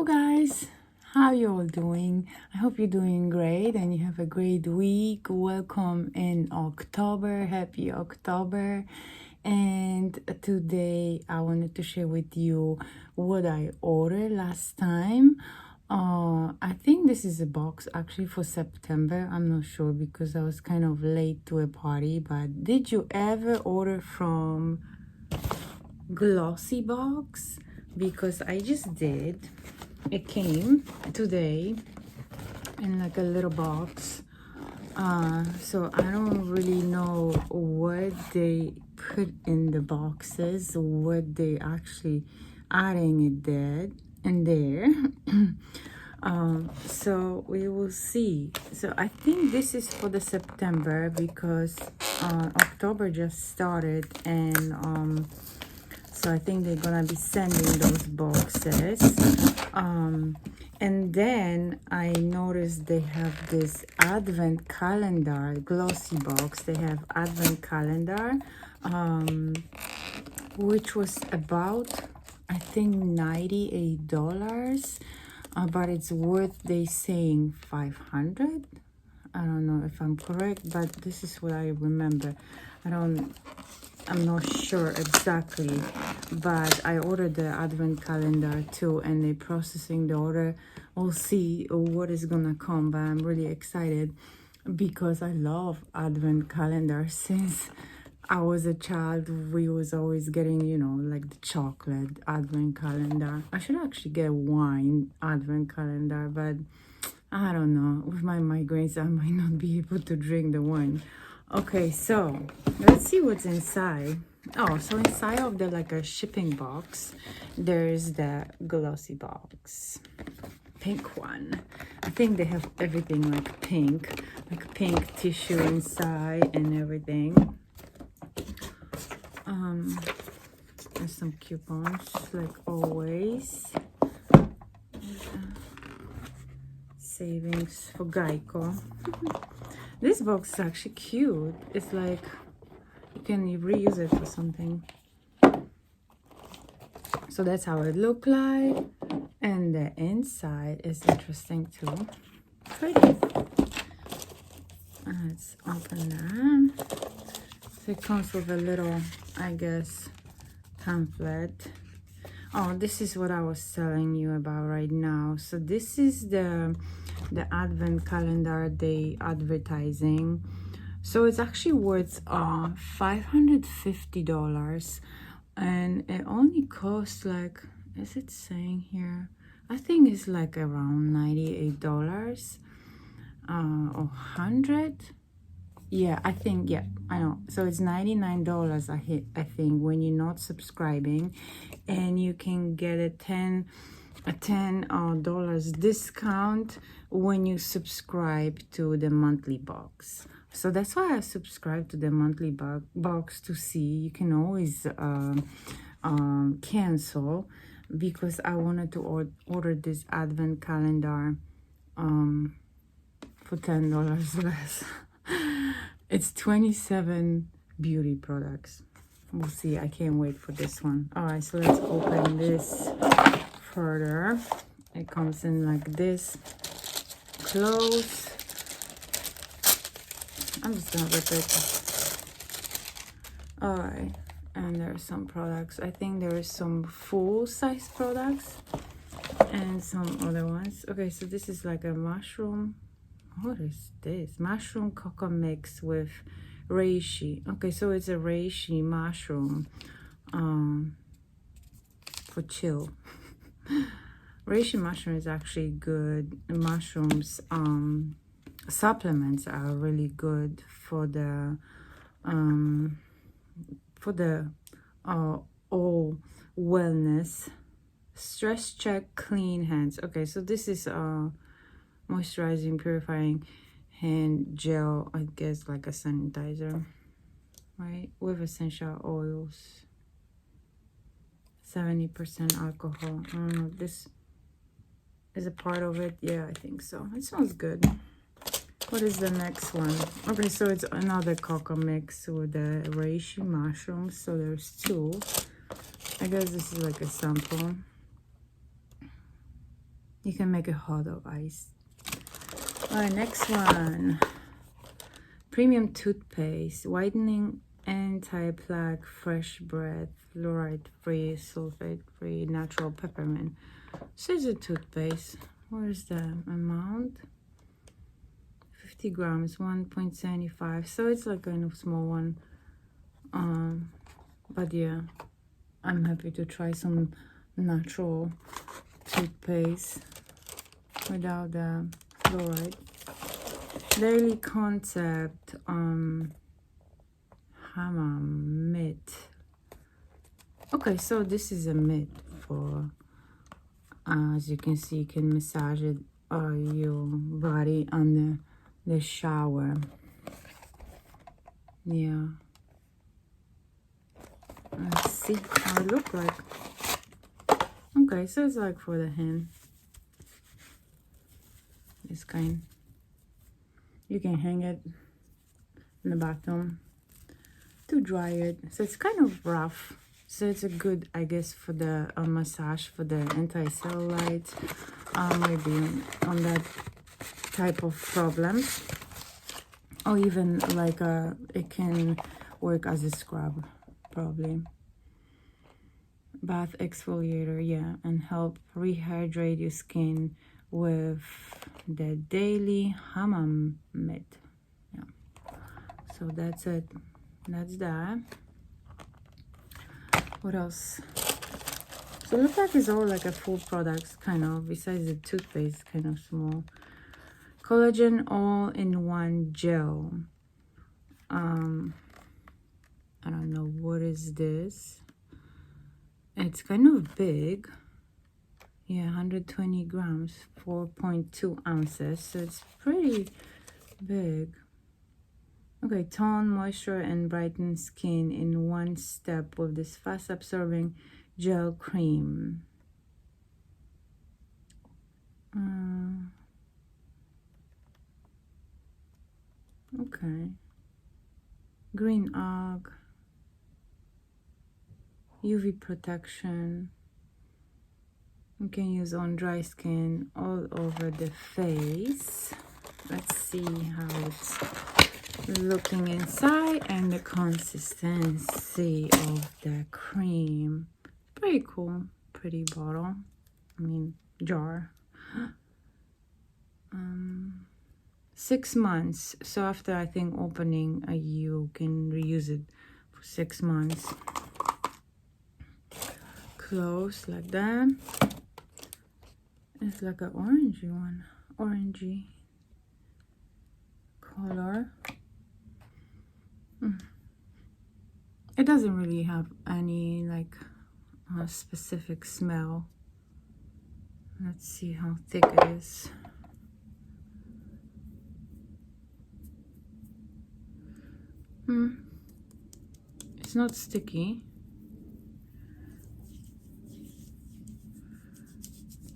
Hello guys, how you all doing? I hope you're doing great and you have a great week. Welcome in October, happy October. And today I wanted to share with you what I ordered last time. I think this is a box actually for September. I'm not sure because I was kind of late to a party, but did you ever order from Glossybox? Because I just did. It came today in like a little box. So I don't really know what they put in the boxes, what they actually adding it there. So we will see. So I think this is for the September because October just started, and so I think they're gonna be sending those boxes. And then I noticed they have this advent calendar, Glossybox. They have advent calendar, which was about, I think, $98, but it's worth, they saying 500. I don't know if I'm correct, but this is what I remember. I'm not sure exactly, but I ordered the advent calendar too, and they're processing the order. We'll see what is gonna come, but I'm really excited because I love advent calendar. Since I was a child, we was always getting, you know, like the chocolate advent calendar. I should actually get wine advent calendar, but I don't know. With my migraines, I might not be able to drink the wine. Okay, so let's see what's inside. Oh, so inside of the like a shipping box, there's the Glossybox pink one. I think they have everything like pink tissue inside and everything. There's some coupons like always. Savings for Geico. This box is actually cute. It's like you can reuse it for something. So that's how it look like. And the inside is interesting too. Pretty. Let's open that. So it comes with a little, I guess, pamphlet. Oh, this is what I was telling you about right now. So this is the advent calendar they advertising. So it's actually worth $550, and it only costs like, is it saying here? I think it's like around $98 or 100. Yeah, I think, yeah, I know. So it's $99 I think when you're not subscribing, and you can get a $10 discount when you subscribe to the monthly box. So that's why I subscribe to the monthly box to see. You can always cancel, because I wanted to order this advent calendar for $10 less. It's 27 beauty products. We'll see. I can't wait for this one. All right, so let's open this further. It comes in like this. Close. I'm just gonna rip it. All right, and there's some products. I think there is some full-size products and some other ones. Okay, so this is like a mushroom. What is this? Mushroom cocoa mix with reishi. Okay, so it's a reishi mushroom for chill. Reishi mushroom is actually good. Mushrooms supplements are really good for the all wellness. Stress check, clean hands. Okay, so this is moisturizing, purifying hand gel, I guess, like a sanitizer, right, with essential oils, 70% alcohol. I don't know, this is a part of it. Yeah, I think so. It smells good. What is the next one? Okay, so it's another cocoa mix with the reishi mushrooms. So there's two. I guess this is like a sample. You can make a hot dog ice. All right, next one. Premium toothpaste, whitening, anti-plaque, fresh breath, fluoride-free, sulfate-free, natural peppermint. So it's a toothpaste. What is the amount? 50 grams, 1.75. So it's like kind of small one. But yeah, I'm happy to try some natural toothpaste without the fluoride. Daily Concept Hammer mitt. Okay, so this is a mitt for as you can see, you can massage it your body under the shower. Yeah, let's see how it looks like. Okay, so it's like for the hand, this kind. You can hang it in the bathroom to dry it. So it's kind of rough, so it's a good, I guess, for the massage, for the anti-cellulite, maybe on that type of problems, or even like it can work as a scrub probably. Bath exfoliator, yeah, and help rehydrate your skin with the daily hammam mitt. Yeah, so that's it. That's that. What else? So it looks like it's all like a full products kind of, besides the toothpaste, kind of small. Collagen all-in-one gel. I don't know what is this. It's kind of big. Yeah, 120 grams, 4.2 ounces. So it's pretty big. Okay, tone, moisture, and brighten skin in one step with this fast-absorbing gel cream. Okay. Green alg. UV protection. You can use on dry skin all over the face. Let's see how it's looking inside and the consistency of the cream. Pretty cool. Pretty bottle. I mean, jar. 6 months. So after, I think, opening, you can reuse it for 6 months. Close like that. It's like an orangey one. Orangey color. It doesn't really have any like specific smell. Let's see how thick it is. It's not sticky.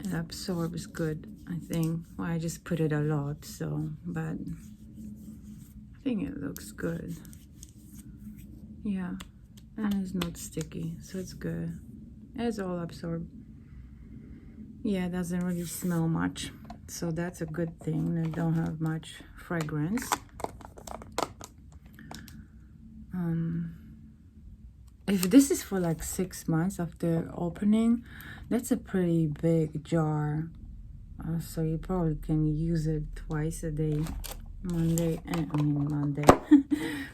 It absorbs good, I think. Well, I just put it a lot, so, but I think it looks good. Yeah, and it's not sticky, so it's good. It's all absorbed. Yeah, it doesn't really smell much, so that's a good thing. They don't have much fragrance. If this is for like 6 months after opening, that's a pretty big jar. So you probably can use it twice a day, Monday,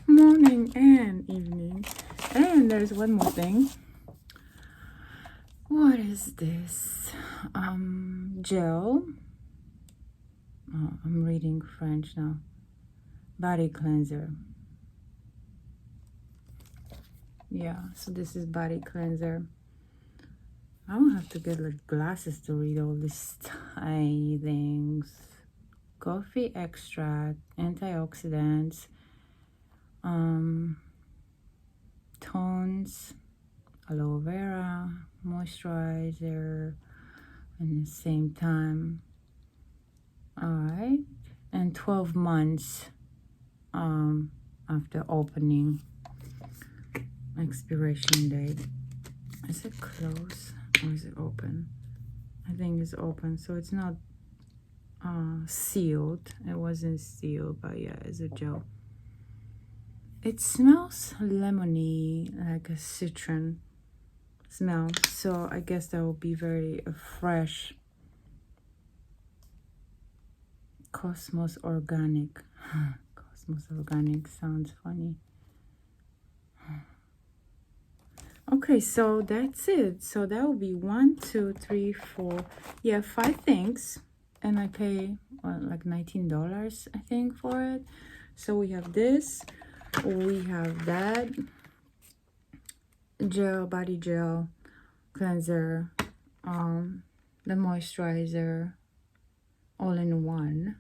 morning and evening. And there's one more thing. What is this? Gel. Oh, I'm reading French now. Body cleanser. Yeah, so this is body cleanser. I don't have to get like glasses to read all these tiny things. Coffee extract, antioxidants, tones, aloe vera, moisturizer, and the same time. All right, and 12 months after opening. Expiration date. Is it closed or is it open? I think it's open, so it's not sealed. It wasn't sealed, but yeah, it's a gel. It smells lemony, like a citron smell, so I guess that will be very fresh. Cosmos Organic. Cosmos Organic sounds funny. Okay, so that's it. So that will be 1, 2, 3, 4, yeah, 5 things, and I pay like $19, I think, for it. So we have this, we have that gel, body gel, cleanser, the moisturizer, all in one,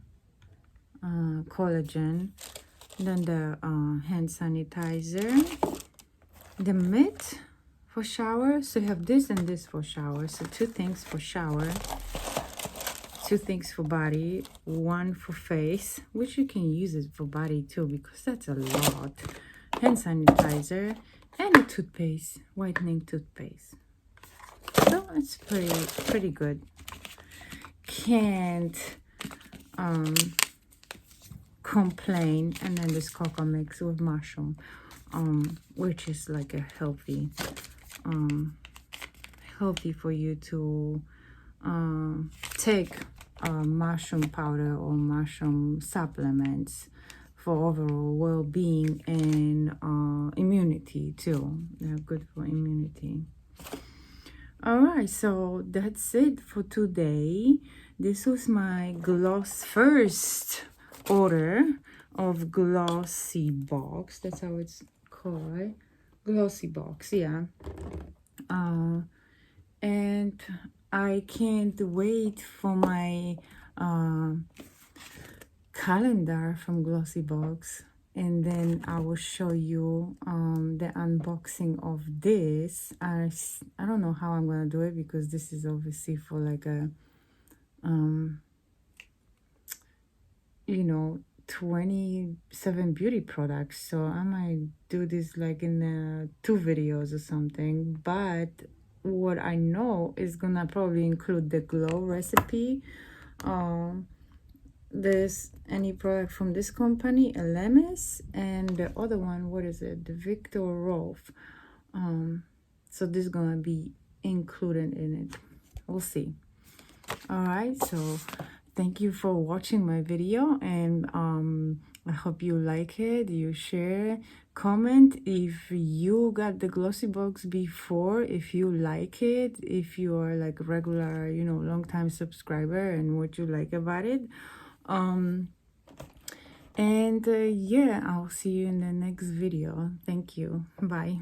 collagen, then the hand sanitizer, the mitt for shower. So you have this and this for shower. So 2 things for shower, 2 things for body, 1 for face, which you can use it for body too, because that's a lot. Hand sanitizer and a toothpaste, whitening toothpaste. So it's pretty good. Can't complain. And then this cocoa mix with mushroom, which is like a healthy for you to take mushroom powder or mushroom supplements for overall well-being and immunity too. They're good for immunity. All right, so that's it for today. This was my first order of Glossybox. That's how it's called. Glossybox, yeah. And I can't wait for my calendar from Glossybox, and then I will show you the unboxing of this. I don't know how I'm gonna do it, because this is obviously for like a you know, 27 beauty products, so I might do this like in 2 videos or something. But what I know is gonna probably include the glow recipe, this any product from this company, Elemis, and the other one, what is it, the Victor Rolf. So this is gonna be included in it. We'll see. All right, so thank you for watching my video, and I hope you like it. You share, comment if you got the Glossybox before, if you like it, if you are like a regular, you know, long time subscriber, and what you like about it. Yeah, I'll see you in the next video. Thank you. Bye.